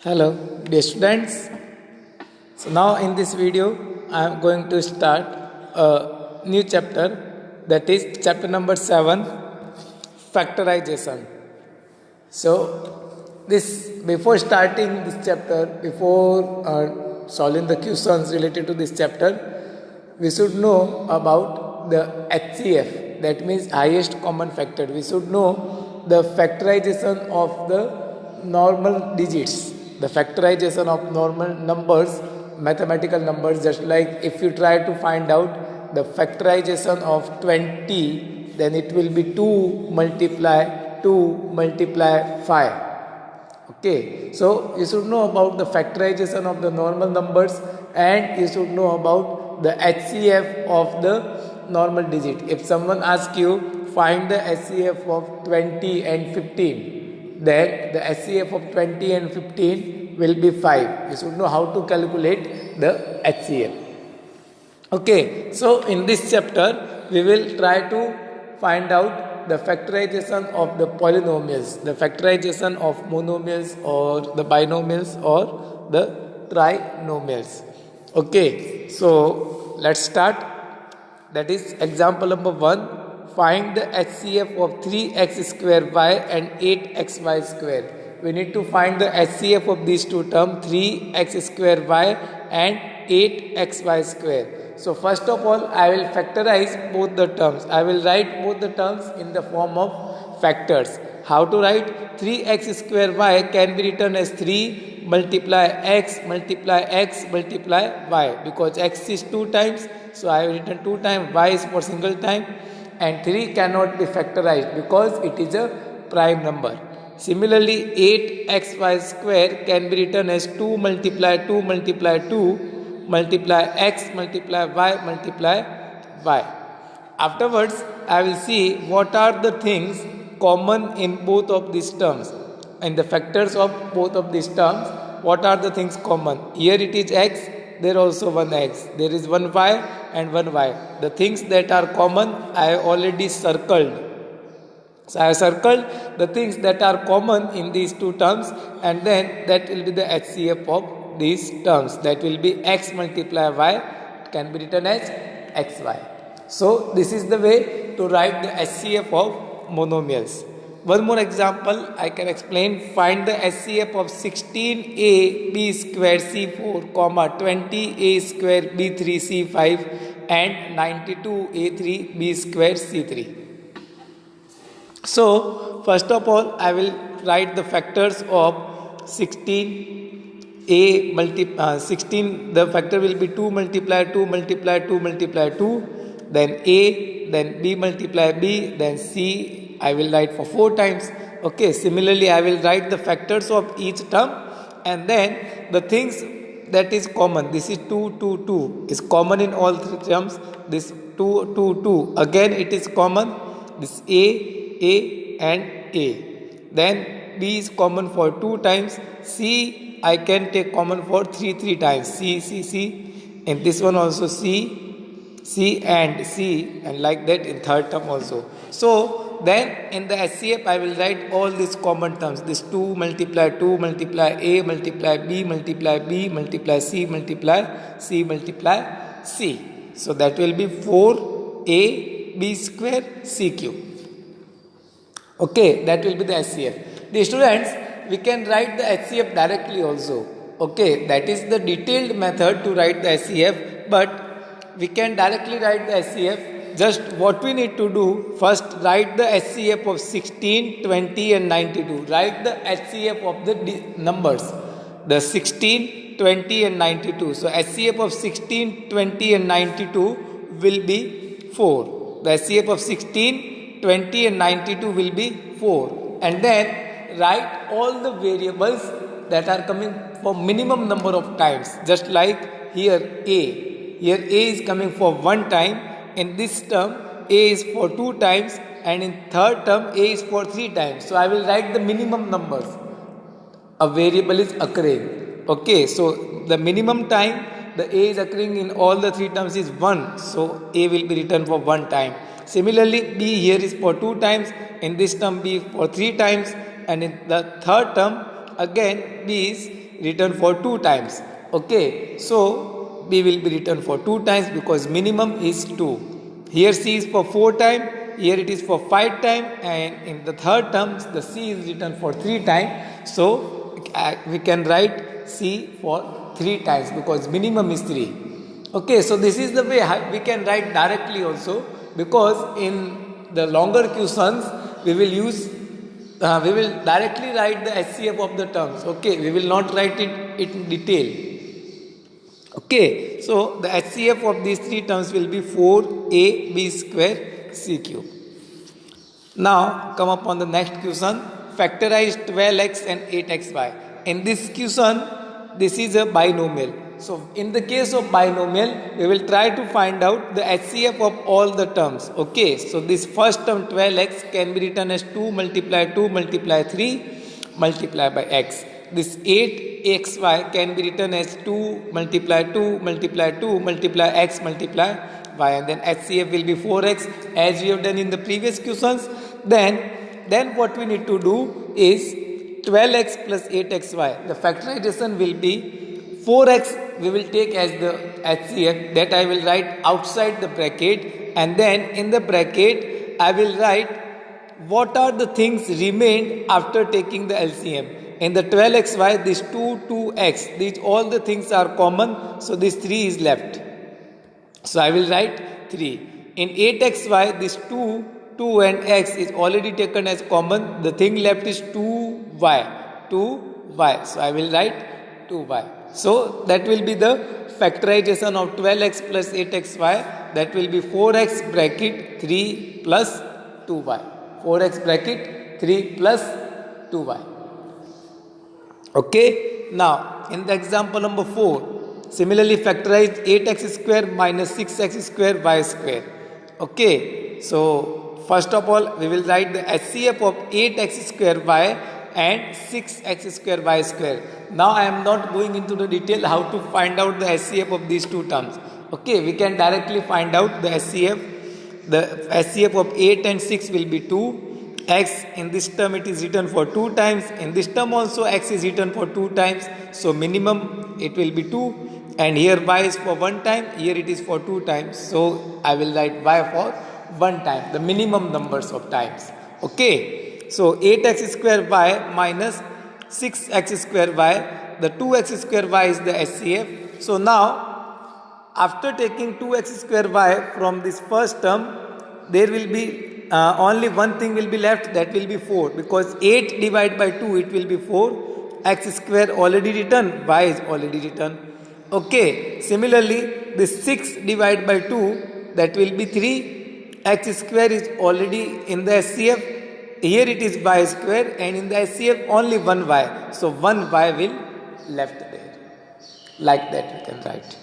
Hello, dear students. So now in this video, I am going to start a new chapter, that is chapter number 7, factorization. So this before starting this chapter, before solving the questions related to this chapter, we should know about the HCF, that means highest common factor. We should know the factorization of the normal digits, the factorization of normal numbers, mathematical numbers. Just like if you try to find out the factorization of 20, then it will be 2 multiply 5. Okay, so you should know about the factorization of the normal numbers, and you should know about the HCF of the normal digit. If someone asks you find the HCF of 20 and 15, then the HCF of 20 and 15 will be 5. You should know how to calculate the HCF. Okay, so in this chapter we will try to find out the factorization of the polynomials, the factorization of monomials or the binomials or the trinomials. Okay, so let's start. That is example number 1. Find the HCF of 3x square y and 8xy square. We need to find the HCF of these two terms, 3x square y and 8xy square. So first of all, I will factorize both the terms. I will write both the terms in the form of factors. How to write? 3x square y can be written as 3 multiply x multiply x multiply y, because x is 2 times. So I have written 2 times, y is for single time, and 3 cannot be factorized because it is a prime number. Similarly, 8xy square can be written as 2 multiply 2 multiply 2 multiply x multiply y multiply y. Afterwards, I will see what are the things common in both of these terms. In the factors of both of these terms, what are the things common? Here it is x, there also one x. There is one y and one y. The things that are common, I have already circled. So I have circled the things that are common in these two terms, and then that will be the HCF of these terms. That will be x multiply y. It can be written as xy. So this is the way to write the HCF of monomials. One more example I can explain. Find the HCF of 16a b square c4, 20a square b3 c5 and 92a3 b square c3. So first of all, I will write the factors of 16 the factor will be 2 multiply 2 multiply 2 multiply 2, then a, then b multiply b, then c I will write for 4 times. Okay, similarly I will write the factors of each term, and then the things that is common. This is 2 2 2 is common in all three terms. This 2 2 2 again it is common. This a and a. Then b is common for 2 times. C I can take common for 3 times. C. And this one also C and like that in third term also. So then in the HCF I will write all these common terms. This 2 multiply a multiply b multiply b multiply c multiply c multiply c. So that will be 4a b square c cube. Okay, that will be the HCF. The students, we can write the HCF directly also. Okay, that is the detailed method to write the HCF, but we can directly write the HCF. Just what we need to do, first write the HCF of 16, 20 and 92. Write the HCF of the numbers, the 16, 20 and 92. So HCF of 16, 20 and 92 will be 4. The HCF of 16, 20 and 92 will be 4, and then write all the variables that are coming for minimum number of times. Just like here a is coming for 1 time. In this term a is for 2 times, and in third term a is for 3 times. So I will write the minimum numbers a variable is occurring. Okay, so the minimum time the a is occurring in all the 3 terms is 1, so a will be written for 1 time. Similarly, b here is for 2 times, in this term b for 3 times, and in the third term again b is written for 2 times. Okay, so B will be written for 2 times because minimum is 2. Here C is for 4 times, here it is for 5 times, and in the third term the C is written for 3 times. So we can write C for 3 times because minimum is 3. Okay, so this is the way we can write directly also, because in the longer questions we will we will directly write the HCF of the terms. Okay, we will not write it in detail. Okay, so the HCF of these 3 terms will be 4ab square c cube. Now come up on the next question. Factorize 12x and 8xy. In this question, this is a binomial. So in the case of binomial, we will try to find out the HCF of all the terms. Okay, so this first term 12x can be written as 2 multiply 2 multiply 3 multiply by x. This 8xy can be written as 2 multiply 2 multiply 2 multiply x multiply y, and then HCF will be 4x as we have done in the previous questions. Then what we need to do is 12x plus 8xy. The factorization will be 4x we will take as the HCF, that I will write outside the bracket, and then in the bracket I will write what are the things remained after taking the LCM. In the 12xy, this 2, 2x, these all the things are common, so this 3 is left. So I will write 3. In 8xy, this 2, 2 and x is already taken as common. The thing left is 2y, 2y. So I will write 2y. So that will be the factorization of 12x plus 8xy. That will be 4x bracket 3 plus 2y. 4x bracket 3 plus 2y. Okay. Now in the example number 4, similarly factorize 8x square minus 6x square y square. Okay. So first of all we will write the HCF of 8x square y and 6x square y square. Now I am not going into the detail how to find out the HCF of these two terms. Okay, we can directly find out the HCF. The HCF of 8 and 6 will be 2. X in this term it is written for 2 times. In this term also x is written for 2 times. So minimum it will be 2. And here y is for 1 time. Here it is for 2 times. So I will write y for 1 time. The minimum numbers of times. Okay. So 8x square y minus 6x square y. The 2x square y is the HCF. So now after taking 2x square y from this first term, there will be only one thing will be left, that will be 4, because 8 divided by 2 it will be 4. X square already written, y is already written. Okay, similarly this 6 divided by 2, that will be 3. X square is already in the HCF. Here it is y square, and in the HCF only 1y. So 1y will left there. Like that we can write.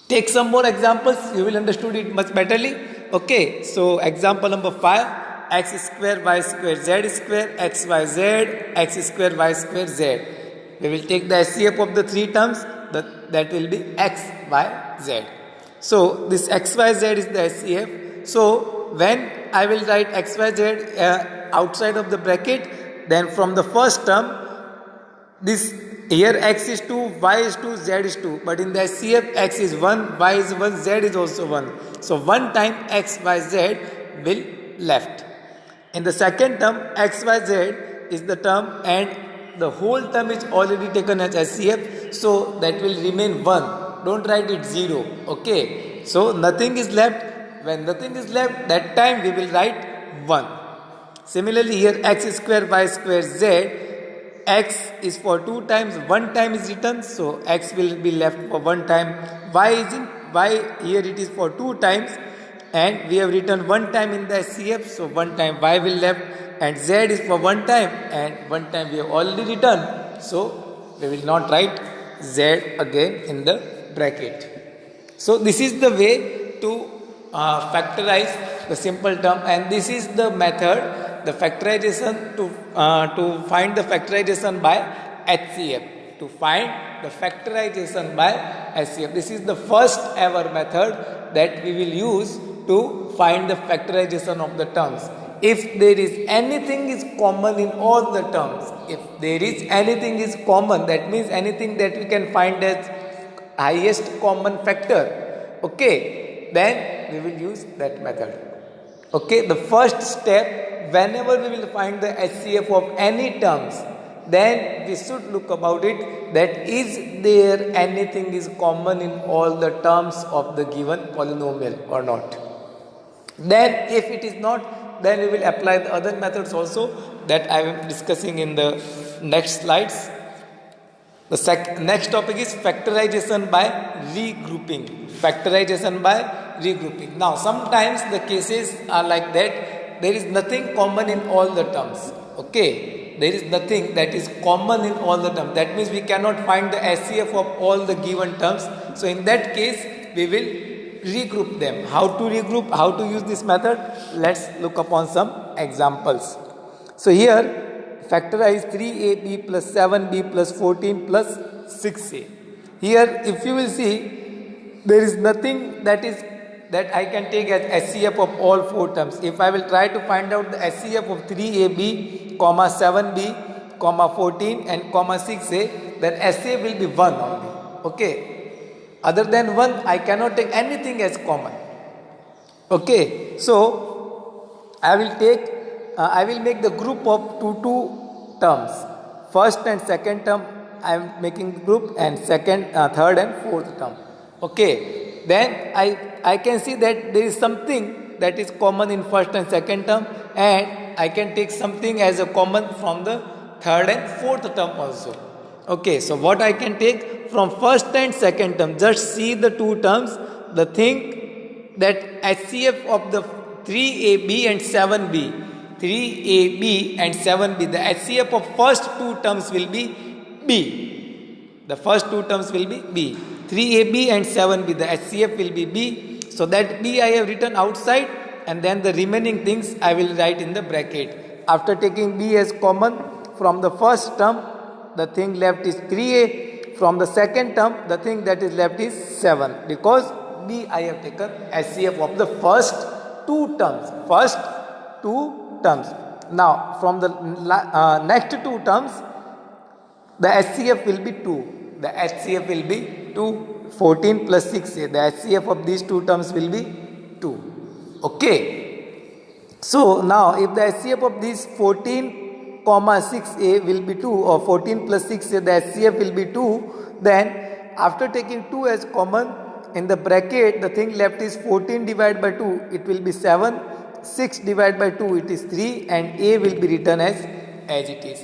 Take some more examples, you will understood it much betterly. Okay, so example number 5, x square y square z square x y z x square y square z. We will take the HCF of the 3 terms, that will be x y z. So this x y z is the HCF. So when I will write x y z outside of the bracket, then from the first term, this here x is 2, y is 2, z is 2. But in the HCF, x is 1, y is 1, z is also 1. So 1 time x, y, z will left. In the second term, x, y, z is the term, and the whole term is already taken as HCF. So that will remain 1. Don't write it 0. Okay. So nothing is left. When nothing is left, that time we will write 1. Similarly here x square y square z, x is for 2 times, 1 time is written, so x will be left for 1 time. Y here it is for 2 times, and we have written 1 time in the HCF, so 1 time y will left, and z is for 1 time, and 1 time we have already written, so we will not write z again in the bracket. So this is the way to factorize the simple term, and this is the method, the factorization to find the factorization by HCF. To find the factorization by HCF. This is the first ever method that we will use to find the factorization of the terms. if there is anything is common in all the terms, if there is anything is common, that means anything that we can find as highest common factor, okay, then we will use that method. Okay, the first step, whenever we will find the HCF of any terms, then we should look about it, that is there anything is common in all the terms of the given polynomial or not. Then if it is not, then we will apply the other methods also that I am discussing in the next slides. The next topic is factorization by regrouping. Factorization by regrouping. Now sometimes the cases are like that, there is nothing common in all the terms. Okay, there is nothing that is common in all the terms. That means we cannot find the HCF of all the given terms. So in that case we will regroup them. How to regroup, how to use this method? Let's look upon some examples. So here factorize 3ab plus 7b plus 14 plus 6a. Here if you will see, there is nothing that I can take as HCF of all four terms. If I will try to find out the HCF of 3ab, 7b, 14 and 6a, then HCF will be 1 only. Okay, other than 1 I cannot take anything as common. Okay, so I will make the group of two terms. First and second term I am making group, and third and fourth term. Okay, then I can see that there is something that is common in first and second term, and I can take something as a common from the third and fourth term also. Okay, so what I can take from first and second term, just see the two terms, the thing that HCF of the 3ab and 7b, 3ab and 7b, the HCF of first two terms will be b. The first two terms will be b. 3ab and 7b, the HCF will be b. So that b I have written outside, and then the remaining things I will write in the bracket. After taking b as common from the first term, the thing left is 3a. From the second term, the thing that is left is 7, because b I have taken HCF of the first two terms. Now from the next two terms, the HCF will be 2. The HCF will be 2. 14 plus 6a, the HCF of these two terms will be 2. Okay, so now if the HCF of these 14 6a will be 2, or 14 plus 6a, the HCF will be 2, then after taking 2 as common, in the bracket the thing left is 14 divided by 2, it will be 7, 6 divided by 2, it is 3, and a will be written as it is.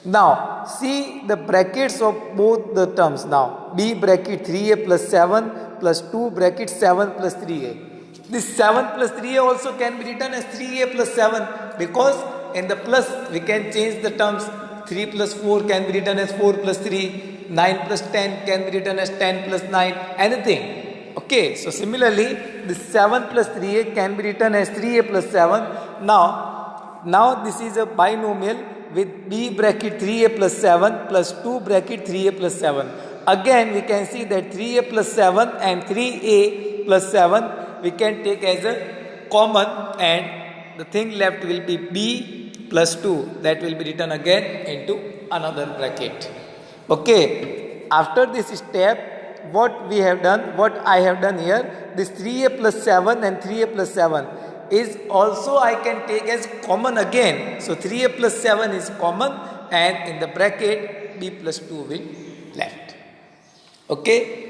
Now see the brackets of both the terms. Now b bracket 3a plus 7 plus 2 bracket 7 plus 3a. This 7 plus 3a also can be written as 3a plus 7, because in the plus we can change the terms. 3 plus 4 can be written as 4 plus 3, 9 plus 10 can be written as 10 plus 9, anything. Okay, so similarly this 7 plus 3a can be written as 3a plus 7. Now this is a binomial with b bracket 3a plus 7 plus 2 bracket 3a plus 7. Again we can see that 3a plus 7 and 3a plus 7 we can take as a common, and the thing left will be b plus 2, that will be written again into another bracket. Okay, after this step, what I have done here, this 3a plus 7 and 3a plus 7 is also I can take as common again. So 3a plus 7 is common, and in the bracket b plus 2 will left. Okay,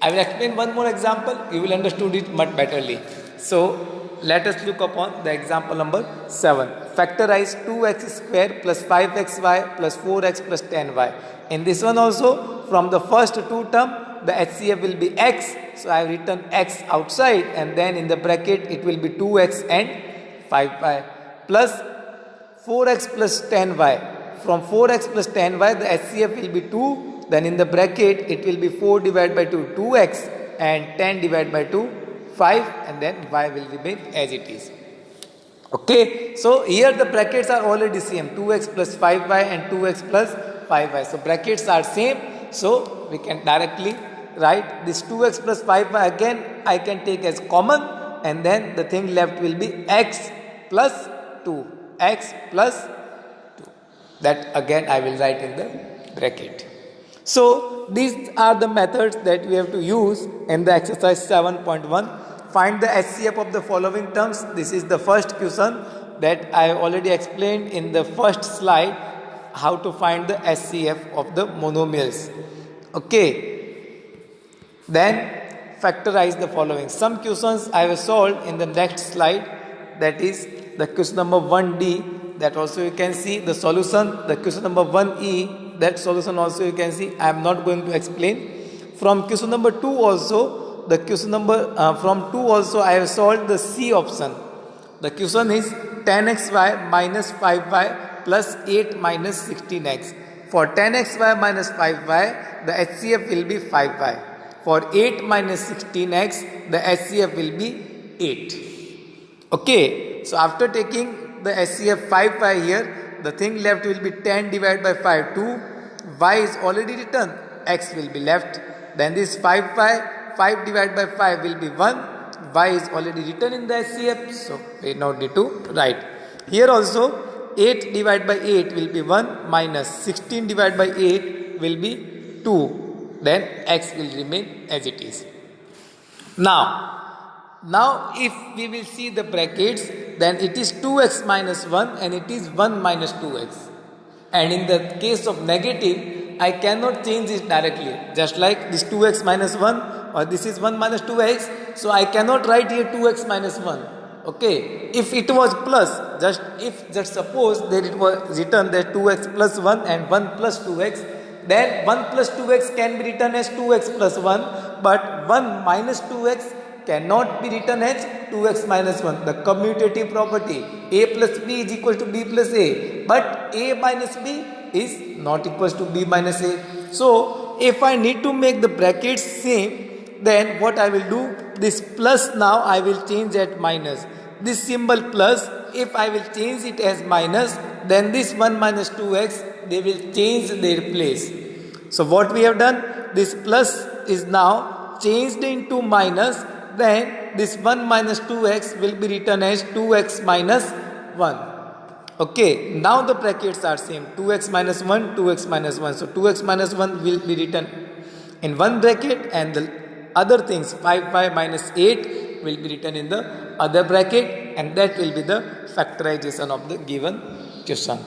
I will explain one more example, you will understood it much betterly. So let us look upon the example number 7. Factorize 2x square plus 5xy plus 4x plus 10y. In this one also, from the first two term, the HCF will be x. So I have written x outside, and then in the bracket it will be 2x and 5y plus 4x plus 10y. From 4x plus 10y, the HCF will be 2. Then in the bracket it will be 4 divided by 2, 2x, and 10 divided by 2, 5, and then y will remain as it is. Okay, so here the brackets are already same, 2x plus 5y and 2x plus 5y. So brackets are same, so we can directly write this 2x plus 5y again I can take as common, and then the thing left will be x plus 2, x plus 2. That again I will write in the bracket. So these are the methods that we have to use in the exercise 7.1. Find the HCF of the following terms. This is the first question that I already explained in the first slide, how to find the HCF of the monomials. Okay. Then factorize the following. Some questions I have solved in the next slide, that is the question number 1D, that also you can see the solution. The question number 1E, that solution also you can see. I am not going to explain. From question number 2 also, the question number from 2 also I have solved the C option. The question is 10xy minus 5y plus 8 minus 16x. For 10xy minus 5y, the HCF will be 5y. For 8 minus 16x, the HCF will be 8. Okay, so after taking the HCF 5y here, the thing left will be 10 divided by 5, 2. Y is already written, x will be left. Then this 5y, 5 divided by 5 will be 1. Y is already written in the HCF, so we don't need to write. Here also 8 divided by 8 will be 1 minus 16 divided by 8 will be 2. Then x will remain as it is. Now if we will see the brackets, then it is 2x minus 1 and it is 1 minus 2x. And in the case of negative, I cannot change it directly. Just like this 2x minus 1 or this is 1 minus 2x. So I cannot write here 2x minus 1. Okay. If it was plus, just suppose that it was written that 2x plus 1 and 1 plus 2x. Then 1 plus 2x can be written as 2x plus 1. But 1 minus 2x cannot be written as 2x minus 1. The commutative property, a plus b is equal to b plus a. But a minus b is not equal to b minus a. So if I need to make the brackets same, then what I will do, this plus now I will change at minus. This symbol plus, if I will change it as minus, then this 1 minus 2x, they will change their place. So what we have done, this plus is now changed into minus. Then this 1 minus 2x will be written as 2x minus 1. Okay, now the brackets are same, 2x minus 1, 2x minus 1. So 2x minus 1 will be written in one bracket and the other things 5y minus 8 will be written in the other bracket, and that will be the factorization of the given question.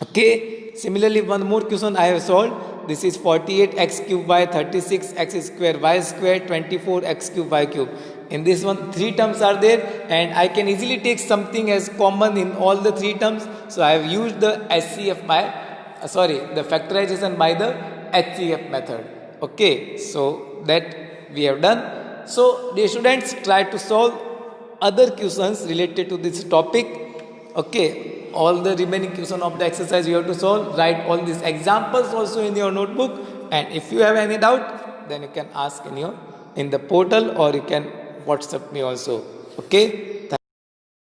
Okay, similarly one more question I have solved. This is 48 x cube y 36 x square y square 24 x cube y cube. In this one 3 terms are there and I can easily take something as common in all the 3 terms. So I have used the HCF the factorization by the HCF method. Okay, so that we have done. So dear students, try to solve other questions related to this topic. Okay, all the remaining questions of the exercise you have to solve. Write all these examples also in your notebook, and if you have any doubt, then you can ask in the portal or you can WhatsApp me also. Okay.